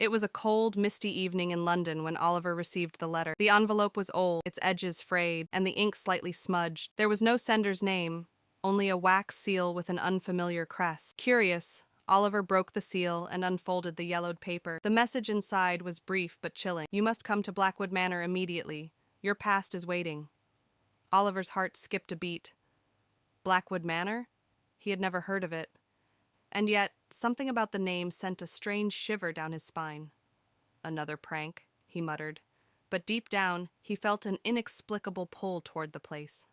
It was a cold, misty evening in London when Oliver received the letter. The envelope was old, its edges frayed, and the ink slightly smudged. There was no sender's name, only a wax seal with an unfamiliar crest. Curious, Oliver broke the seal and unfolded the yellowed paper. The message inside was brief but chilling. "You must come to Blackwood Manor immediately. Your past is waiting." Oliver's heart skipped a beat. Blackwood Manor? He had never heard of it. And yet, something about the name sent a strange shiver down his spine. "Another prank," he muttered. But deep down, he felt an inexplicable pull toward the place.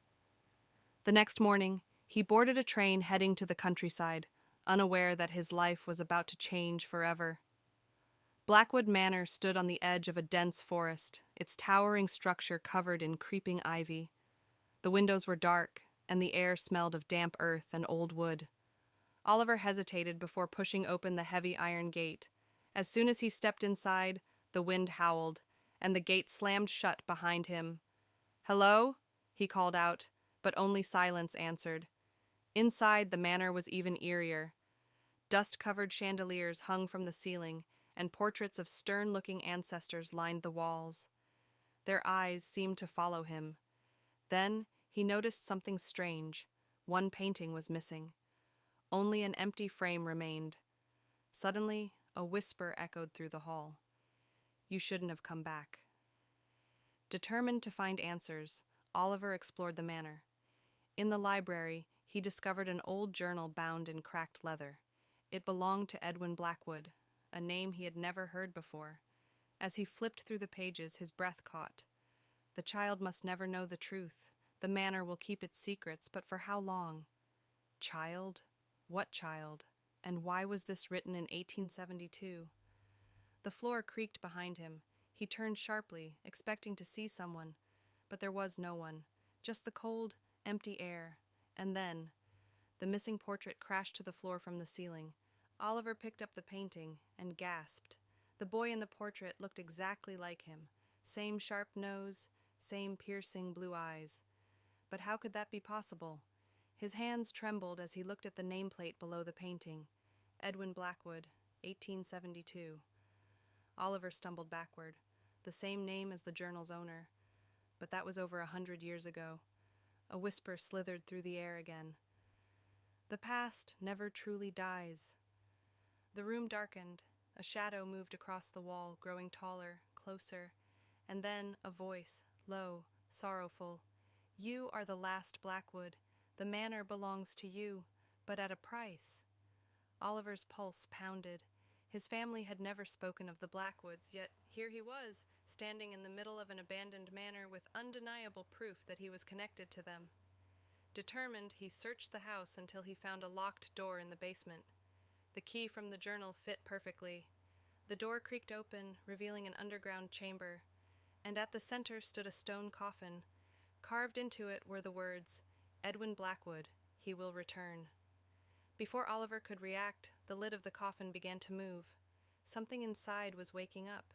The next morning, he boarded a train heading to the countryside, unaware that his life was about to change forever. Blackwood Manor stood on the edge of a dense forest, its towering structure covered in creeping ivy. The windows were dark, and the air smelled of damp earth and old wood. Oliver hesitated before pushing open the heavy iron gate. As soon as he stepped inside, the wind howled, and the gate slammed shut behind him. "Hello?" he called out, but only silence answered. Inside, the manor was even eerier. Dust-covered chandeliers hung from the ceiling, and portraits of stern-looking ancestors lined the walls. Their eyes seemed to follow him. Then he noticed something strange. One painting was missing. Only an empty frame remained. Suddenly, a whisper echoed through the hall. "You shouldn't have come back." Determined to find answers, Oliver explored the manor. In the library, he discovered an old journal bound in cracked leather. It belonged to Edwin Blackwood, a name he had never heard before. As he flipped through the pages, his breath caught. The child must never know the truth. The manor will keep its secrets, but for how long? Child? What child? And why was this written in 1872? The floor creaked behind him. He turned sharply, expecting to see someone, but there was no one, just the cold, empty air. And then, the missing portrait crashed to the floor from the ceiling. Oliver picked up the painting and gasped. The boy in the portrait looked exactly like him. Same sharp nose, same piercing blue eyes. But how could that be possible? His hands trembled as he looked at the nameplate below the painting. Edwin Blackwood, 1872. Oliver stumbled backward. The same name as the journal's owner. But that was over 100 years ago. A whisper slithered through the air again. The past never truly dies. The room darkened. A shadow moved across the wall, growing taller, closer. And then a voice, low, sorrowful. "You are the last Blackwood. The manor belongs to you, but at a price." Oliver's pulse pounded. His family had never spoken of the Blackwoods, yet here he was, standing in the middle of an abandoned manor with undeniable proof that he was connected to them. Determined, he searched the house until he found a locked door in the basement. The key from the journal fit perfectly. The door creaked open, revealing an underground chamber, and at the center stood a stone coffin. Carved into it were the words, "Edwin Blackwood, he will return." Before Oliver could react, the lid of the coffin began to move. Something inside was waking up.